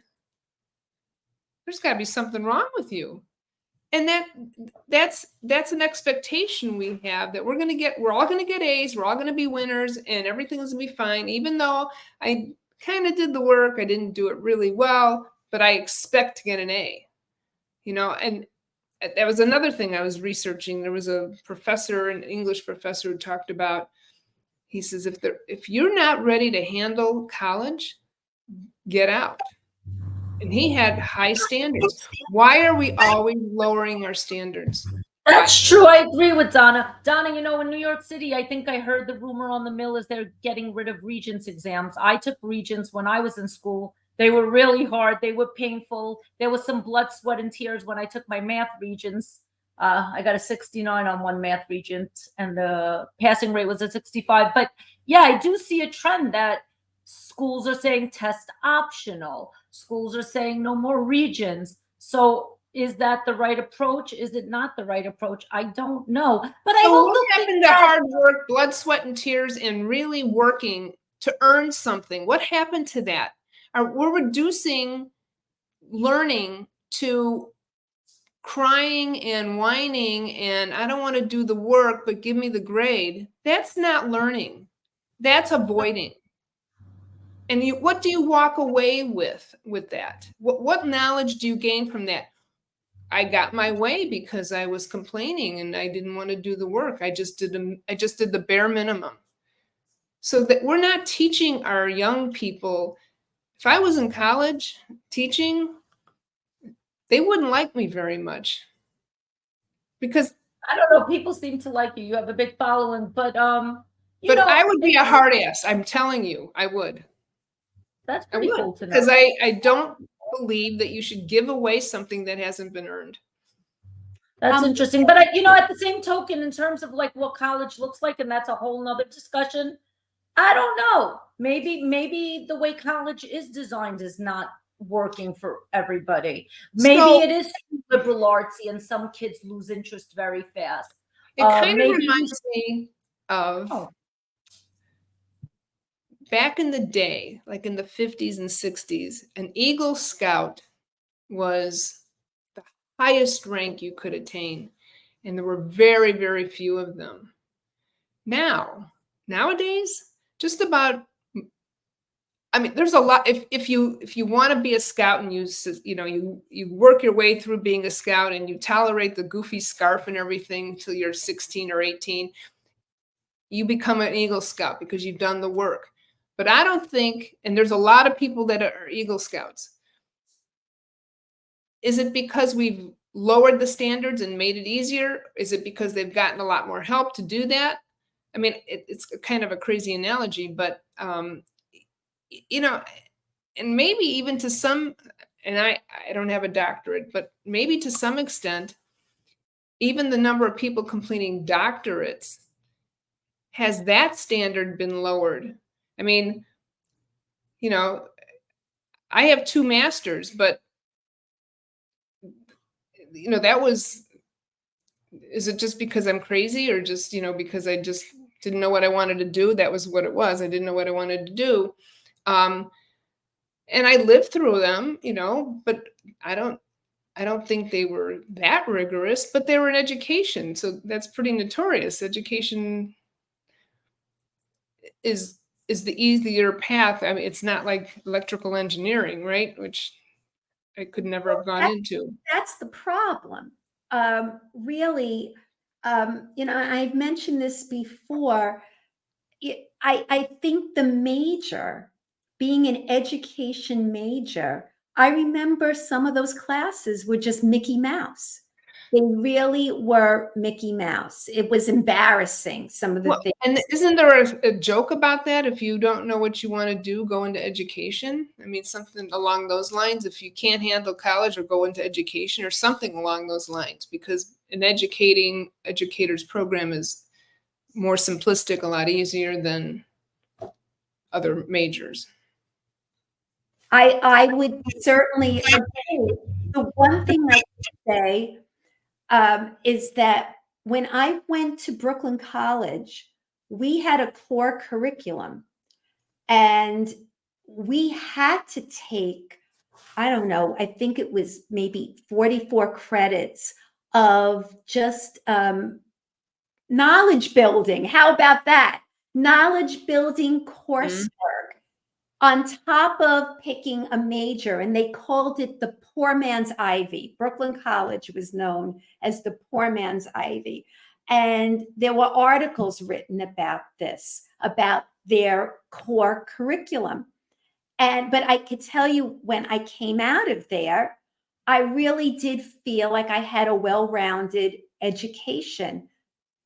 there's got to be something wrong with you. And that's an expectation we have that we're all going to get A's, we're all going to be winners, and everything's going to be fine. Even though I kind of did the work, I didn't do it really well, but I expect to get an A. And that was another thing I was researching. There was a professor, an English professor, who talked about, he says, if you're not ready to handle college, get out. And he had high standards. Why are we always lowering our standards? That's true. I agree with Donna. Donna, in New York City, I think I heard the rumor on the mill is they're getting rid of Regents exams. I took Regents when I was in school. They were really hard. They were painful. There was some blood, sweat, and tears when I took my math Regents. I got a 69 on one math Regent, and the passing rate was a 65. But yeah, I do see a trend that schools are saying test optional. Schools are saying no more Regents. So is that the right approach? Is it not the right approach? I don't know. But I So also what happened to hard work, blood, sweat, and tears, and really working to earn something? What happened to that? We're reducing learning to crying and whining and I don't want to do the work, but give me the grade. That's not learning. That's avoiding. And what do you walk away with that? What knowledge do you gain from that? I got my way because I was complaining and I didn't want to do the work. I just did the bare minimum. So that we're not teaching our young people. If I was in college teaching, they wouldn't like me very much because I don't know. People seem to like you. You have a big following, but I would be a hard ass. I'm telling you, I would. That's pretty cool to know. Because I don't believe that you should give away something that hasn't been earned. That's interesting. But at the same token, in terms of like what college looks like, and that's a whole nother discussion. I don't know. Maybe the way college is designed is not working for everybody. Maybe it is liberal artsy and some kids lose interest very fast. It kind of reminds me of back in the day, like in the 50s and 60s, an Eagle Scout was the highest rank you could attain. And there were very, very few of them. Nowadays, just about, there's a lot. If you want to be a scout and you work your way through being a scout and you tolerate the goofy scarf and everything until you're 16 or 18, you become an Eagle Scout because you've done the work. But I don't think, and there's a lot of people that are Eagle Scouts. Is it because we've lowered the standards and made it easier? Is it because they've gotten a lot more help to do that? It's kind of a crazy analogy, but, and maybe even to some, and I don't have a doctorate, but maybe to some extent, even the number of people completing doctorates, has that standard been lowered? I mean, you know, I have 2 masters, but you know, that was, is it just because I'm crazy, or just, you know, because I just didn't know what I wanted to do? That was what it was. I didn't know what I wanted to do. And I lived through them, you know, but I don't think they were that rigorous, but they were in education. So that's pretty notorious. Education is the easier path. I mean, it's not like electrical engineering, right? Which I could never have gone into. That's the problem. Really, you know, I've mentioned this before. I think the major, being an education major, I remember some of those classes were just Mickey Mouse. They really were Mickey Mouse. It was embarrassing, some of the Well, things. and isn't there a joke about that? If you don't know what you want to do, go into education. I mean, something along those lines. If you can't handle college, or go into education, or something along those lines, because an educator's program is more simplistic, a lot easier than other majors. I would certainly agree. The one thing I would say is that when I went to Brooklyn College, we had a core curriculum, and we had to take, I don't know, I think it was maybe 44 credits of just knowledge building. How about that? Knowledge building coursework on top of picking a major, and they called it the poor man's Ivy. Brooklyn College was known as the poor man's Ivy. And there were articles written about this, about their core curriculum. But I could tell you, when I came out of there, I really did feel like I had a well-rounded education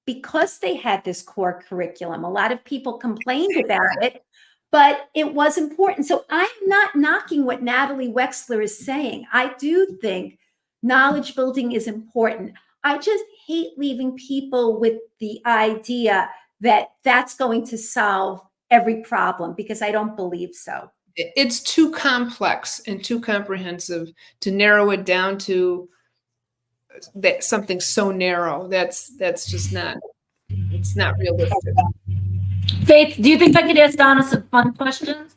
because they had this core curriculum. A lot of people complained about it, but it was important. So I'm not knocking what Natalie Wexler is saying. I do think knowledge building is important. I just hate leaving people with the idea that that's going to solve every problem, because I don't believe so. It's too complex and too comprehensive to narrow it down to that something so narrow. That's just not, it's not realistic. Faith, do you think I could ask Donna some fun questions?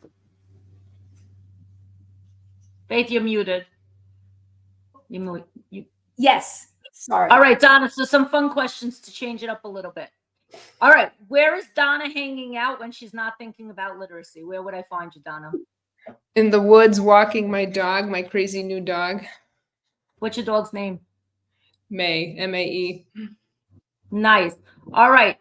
Faith, you're muted. You. Yes. Sorry. All right, Donna. So some fun questions to change it up a little bit. All right. Where is Donna hanging out when she's not thinking about literacy? Where would I find you, Donna? In the woods, walking my dog, my crazy new dog. What's your dog's name? May, M-A-E. Nice. All right.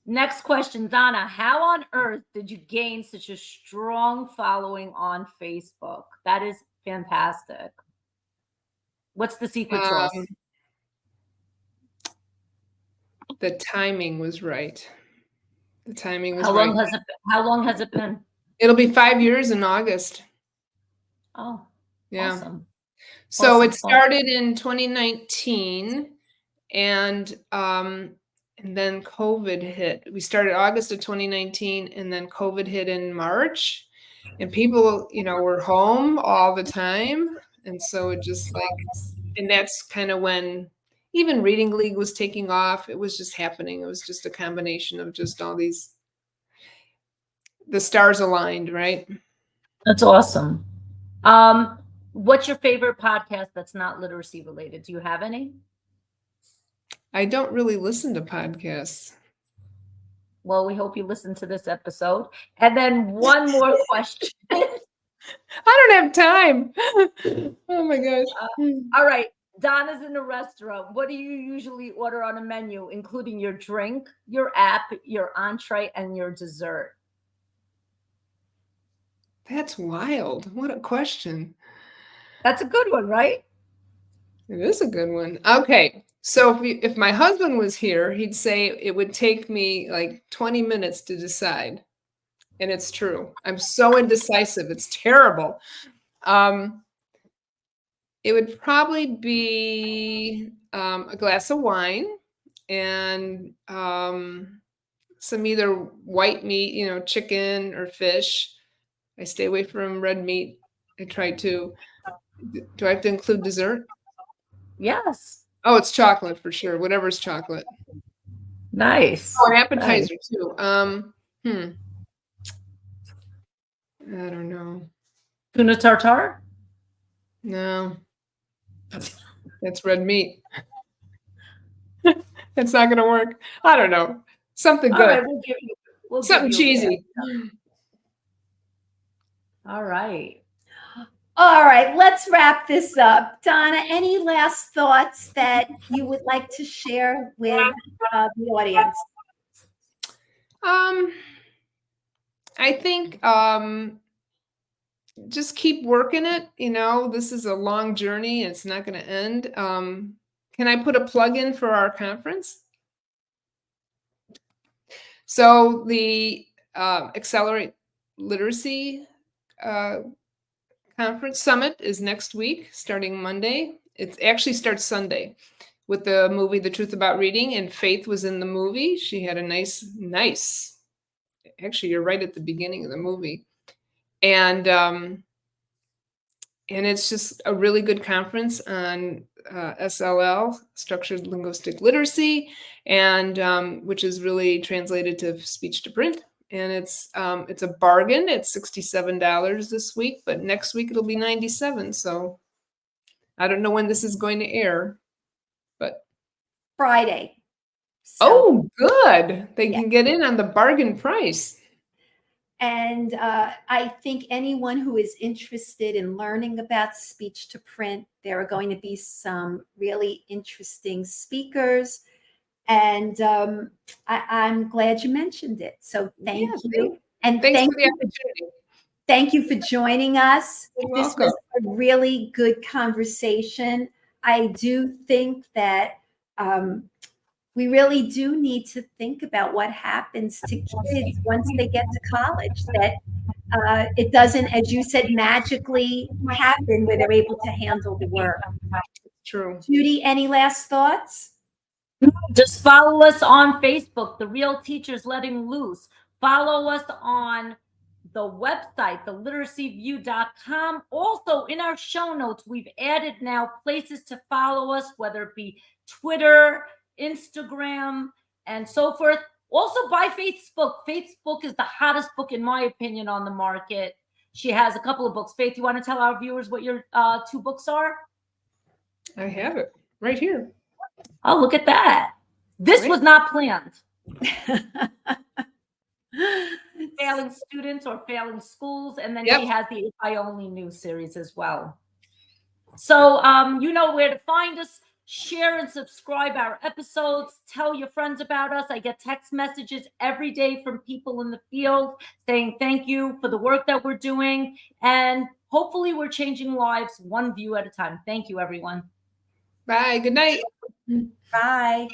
Next question, Donna. How on earth did you gain such a strong following on Facebook? That is fantastic. What's the secret sauce? The timing was right. The timing was How long right. has it been? How long has it been? It'll be 5 years in August. Oh, yeah. Awesome. So Awesome. it started in 2019, and then COVID hit. We started August of 2019, and then COVID hit in March, and people, you know, were home all the time, and so it just like, and that's kind of when even Reading League was taking off. It was just happening. It was just a combination of just all these, the stars aligned, right? That's awesome. What's your favorite podcast that's not literacy related? Do you have any? I don't really listen to podcasts. Well, we hope you listen to this episode. And then one more question. I don't have time. Oh my gosh. All right. Donna's in a restaurant. What do you usually order on a menu, including your drink, your app, your entree, and your dessert? That's wild. What a question. That's a good one, right? It is a good one. Okay. So if my husband was here, he'd say it would take me like 20 minutes to decide. And it's true. I'm so indecisive. It's terrible. It would probably be a glass of wine and some either white meat, chicken or fish. I stay away from red meat. I try to. Do I have to include dessert? Yes. Oh, it's chocolate for sure. Whatever's chocolate. Nice. Oh, an appetizer too. I don't know. Tuna tartare? No. That's red meat. That's not gonna work. I don't know. Something All good. right, we'll Something give you cheesy. All right. All right, let's wrap this up. Donna, any last thoughts that you would like to share with the audience? I think just keep working it. This is a long journey. It's not going to end. Can I put a plug in for our conference? So the Accelerate Literacy Conference Summit is next week, starting Monday. It actually starts Sunday with the movie The Truth About Reading, and Faith was in the movie. She had a nice, actually, you're right at the beginning of the movie. And it's just a really good conference on SLL, Structured Linguistic Literacy, and which is really translated to speech to print. And it's a bargain. It's $67 this week, but next week it'll be $97. So I don't know when this is going to air, but Friday. oh, good. They can get in on the bargain price. And I think anyone who is interested in learning about speech to print, there are going to be some really interesting speakers. And I'm glad you mentioned it. So thank you. And thanks for the opportunity. Thank you for joining us. You're This welcome. was a really good conversation. I do think that we really do need to think about what happens to kids once they get to college, that it doesn't, as you said, magically happen where they're able to handle the work. True. Judy, any last thoughts? Just follow us on Facebook, The Real Teachers Letting Loose. Follow us on the website, theliteracyview.com. Also, in our show notes, we've added now places to follow us, whether it be Twitter, Instagram, and so forth. Also, buy Faith's book. Faith's book is the hottest book, in my opinion, on the market. She has a couple of books. Faith, you want to tell our viewers what your 2 books are? I have it right here. Oh, look at that. This was not planned. Failing students or failing schools. And then she has the If I Only Knew series as well. So you know where to find us. Share and subscribe our episodes. Tell your friends about us. I get text messages every day from people in the field saying thank you for the work that we're doing. And hopefully we're changing lives one view at a time. Thank you, everyone. Bye. Good night. Bye.